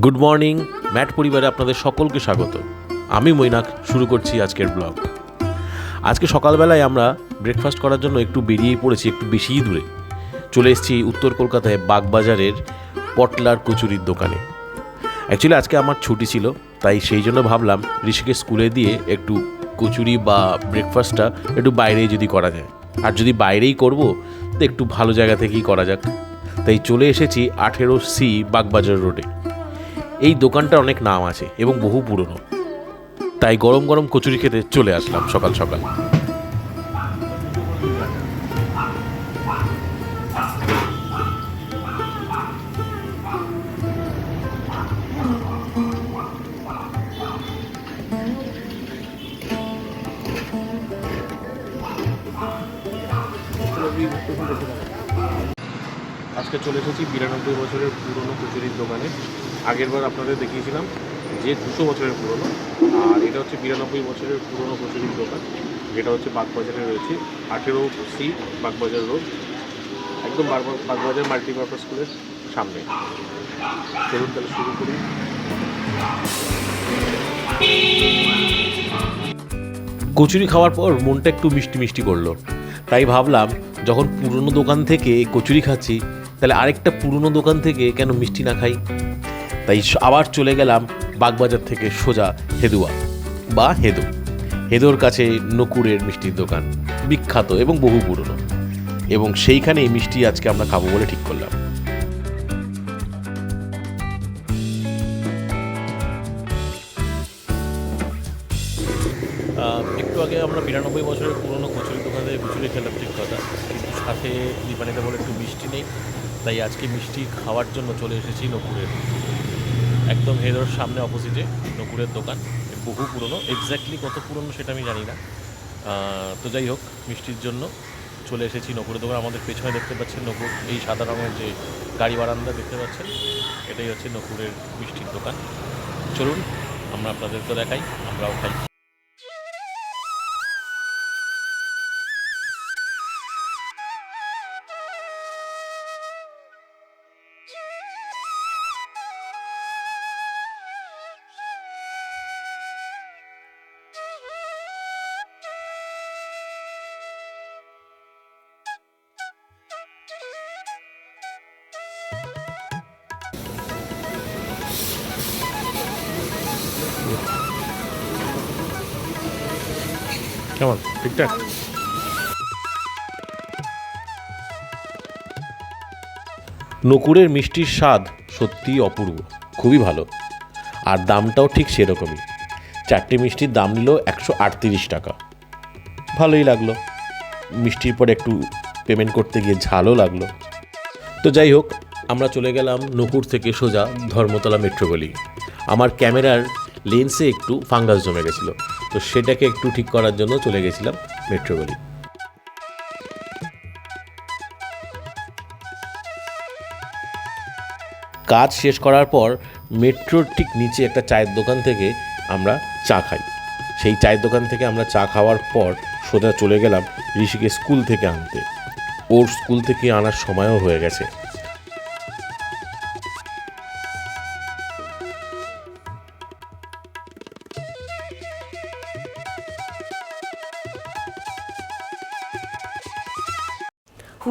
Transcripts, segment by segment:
Good morning, mat পরিবারে আপনাদের সকলকে স্বাগত। আমি মৈনাক শুরু করছি আজকের ব্লগ। আজকে সকালবেলায় আমরা ব্রেকফাস্ট করার জন্য একটু বেরিয়েই পড়েছি, একটু বেশিই দূরে চলে এসেছি উত্তর কলকাতায় বাগবাজারের পটলার কচুরির দোকানে। অ্যাকচুয়ালি আজকে আমার ছুটি ছিল, তাই সেই জন্য ভাবলাম ঋষিকে স্কুলে দিয়ে একটু কচুরি বা ব্রেকফাস্টটা একটু বাইরেই যদি করা যায়, আর যদি বাইরেই করব তো একটু ভালো জায়গা থেকেই করা যাক। তাই চলে এসেছি 18C বাগবাজার রোডে। এই দোকানটার অনেক নাম আছে এবং বহু পুরনো, তাই গরম গরম কচুরি খেতে চলে আসলাম সকাল সকাল। আজকে চলে এসেছি 92 বছরের পুরনো কচুরির দোকানে। আগেরবার আপনাদের দেখিয়েছিলাম যে 200 বছরের পুরনো, আর এটা হচ্ছে 92 বছরের পুরনো কচুরির দোকান, যেটা হচ্ছে বাগবাজারে রয়েছে 18C বাগবাজার রোড, একদম বাগবাজার মাল্টিপারপাস স্কুলের সামনে। চলুন তাহলে শুরু করি। কচুরি খাওয়ার পর মনটা একটু মিষ্টি মিষ্টি করলো, তাই ভাবলাম যখন পুরনো দোকান থেকে কচুরি খাচ্ছি, তাহলে আরেকটা পুরনো দোকান থেকে কেন মিষ্টি না খাই। তাই আবার চলে গেলাম বাগবাজার থেকে সোজা হেদুয়া বা হেদোর কাছে নকুরের মিষ্টির দোকান, বিখ্যাত এবং বহু পুরনো, এবং সেইখানেই মিষ্টি আজকে আমরা খাবো বলে ঠিক করলাম। একটু আগে আমরা 92 বছরের পুরনো কচুরি দোকানে কচুরি খেলাম, ঠিক কথা, কিন্তু সাথে দীপানিতে বলে একটু মিষ্টি নেই, তাই আজকে মিষ্টি খাওয়ার জন্য চলে এসেছি নকুরের, একদম হেদোর সামনে অপোজিটে নকুরের দোকান। বহু পুরনো, এক্স্যাক্টলি কত পুরনো সেটা আমি জানি না, তো যাই হোক মিষ্টির জন্য চলে এসেছি নকুরের দোকান। আমাদের পেছনে দেখতে পাচ্ছেন নকুর, এই সাদা রঙের যে গাড়ি বারান্দা দেখতে পাচ্ছেন, এটাই হচ্ছে নকুরের মিষ্টির দোকান। চলুন আমরা আপনাদেরকে দেখাই, আমরাও খাই। কেমন, ঠিকঠাক? নকুরের মিষ্টির স্বাদ সত্যিই অপূর্ব, খুবই ভালো, আর দামটাও ঠিক সেরকমই। 4টে মিষ্টির দাম নিল 138 টাকা। ভালোই লাগলো, মিষ্টির পরে একটু পেমেন্ট করতে গিয়ে ঝালও লাগলো। তো যাই হোক, আমরা চলে গেলাম নকুর থেকে সোজা ধর্মতলা মেট্রো গলি। আমার ক্যামেরার লেন্সে একটু ফাঙ্গাস জমে গেছিলো, তো সেটাকে একটু ঠিক করার জন্য চলে গেছিলাম মেট্রো গলি। কাজ শেষ করার পর মেট্রোর ঠিক নিচে একটা চায়ের দোকান থেকে আমরা চা খাই। সেই চায়ের দোকান থেকে আমরা চা খাওয়ার পর সোজা চলে গেলাম ঋষিকে স্কুল থেকে আনতে। ওর স্কুল থেকে আনার সময়ও হয়ে গেছে।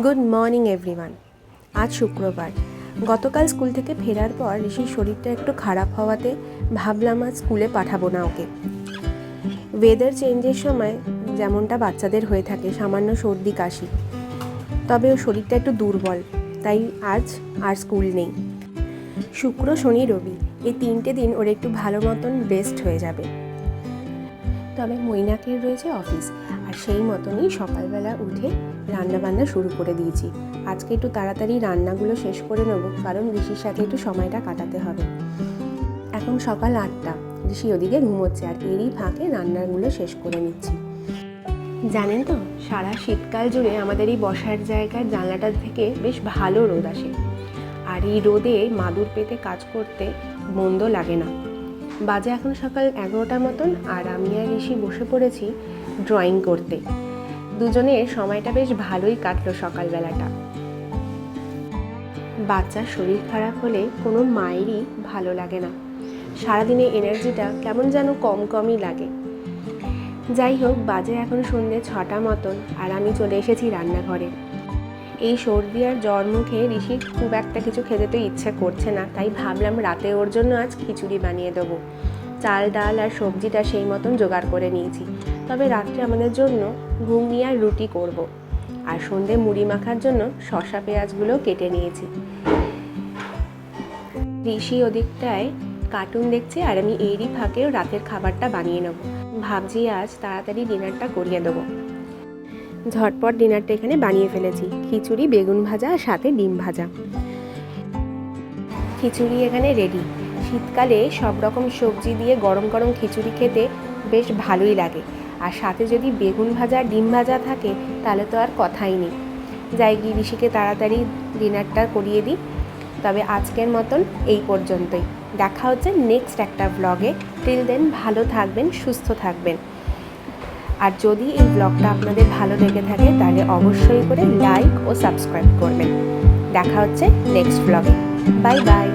Good morning everyone. আজ শুক্রবার। গতকাল স্কুল থেকে ফেরার পর ঋষির শরীরটা একটু খারাপ হওয়াতে ভাবলাম আজ স্কুলে পাঠাবো না ওকে। ওয়েদার চেঞ্জের সময় যেমনটা বাচ্চাদের হয়ে থাকে, সামান্য সর্দি কাশি, তবে ওর শরীরটা একটু দুর্বল, তাই আজ আর স্কুল নেই। শুক্র, শনি, রবি এই 3টে দিন ওর একটু ভালো মতন রেস্ট হয়ে যাবে। তবে মৈনাকের রয়েছে অফিস, আর সেই মতনই সকালবেলা উঠে রান্নাবান্না শুরু করে দিয়েছি। আজকে একটু তাড়াতাড়ি রান্নাগুলো শেষ করে নেব, কারণ ঋষির সাথে একটু সময়টা কাটাতে হবে। এখন সকাল 8টা, ঋষি ওদিকে ঘুমোচ্ছে, আর এরই ফাঁকে রান্নাগুলো শেষ করে নিচ্ছি। জানেন তো, সারা শীতকাল জুড়ে আমাদের এই বসার জায়গার জানলাটার থেকে বেশ ভালো রোদ আসে, আর এই রোদে মাদুর পেতে কাজ করতে মন্দ লাগে না। বাজে এখন সকাল 11টার মতন, আর আমি আর ঋষি বসে পড়েছি ড্রয়িং করতে। দুজনের সময়টা বেশ ভালোই কাটলো সকালবেলাটা। বাচ্চার শরীর খারাপ হলে কোনো মায়েরই ভালো লাগে না। সারাদিনে এনার্জিটা কেমন যেন কম কমই লাগে। যাই হোক, বাজে এখন সন্ধ্যে 6টা মতন, আর আমি চলে এসেছি রান্নাঘরে। এই সর্দি আর জ্বর মুখে ঋষির খুব একটা কিছু খেতে তো ইচ্ছে করছে না, তাই ভাবলাম রাতে ওর জন্য আজ খিচুড়ি বানিয়ে দেবো। চাল ডাল আর সবজিটা সেই মতন জোগাড় করে নিয়েছি, তবে রাত্রে আমাদের জন্য ঘুগনি আর রুটি করব। আর সন্ধে মুড়ি মাখার জন্য শসা পেঁয়াজগুলো কেটে নিয়েছি। ঋষি ওদিকটায় কার্টুন দেখছে, আর আমি এরই ফাঁকেও রাতের খাবারটা বানিয়ে নেব। ভাবছি আজ তাড়াতাড়ি ডিনারটা করিয়ে দেবো। ঝটপট ডিনারটা এখানে বানিয়ে ফেলেছি, খিচুড়ি, বেগুন ভাজা আর সাথে ডিম ভাজা। খিচুড়ি এখানে রেডি। শীতকালে সব রকম সবজি দিয়ে গরম গরম খিচুড়ি খেতে বেশ ভালোই লাগে, আর সাথে যদি বেগুন ভাজা ডিম ভাজা থাকে তাহলে তো আর কথাই নেই। যাই গিয়ে ঋষিকে তাড়াতাড়ি ডিনারটা করিয়ে দিই। তবে আজকের মতন এই পর্যন্তই। দেখা হচ্ছে নেক্সট একটা ব্লগে। টিল দেন ভালো থাকবেন, সুস্থ থাকবেন। আর যদি এই ব্লগটা আপনাদের ভালো লেগে থাকে তাহলে অবশ্যই করে লাইক ও সাবস্ক্রাইব করবেন। দেখা হচ্ছে নেক্সট ব্লগে। Bye bye.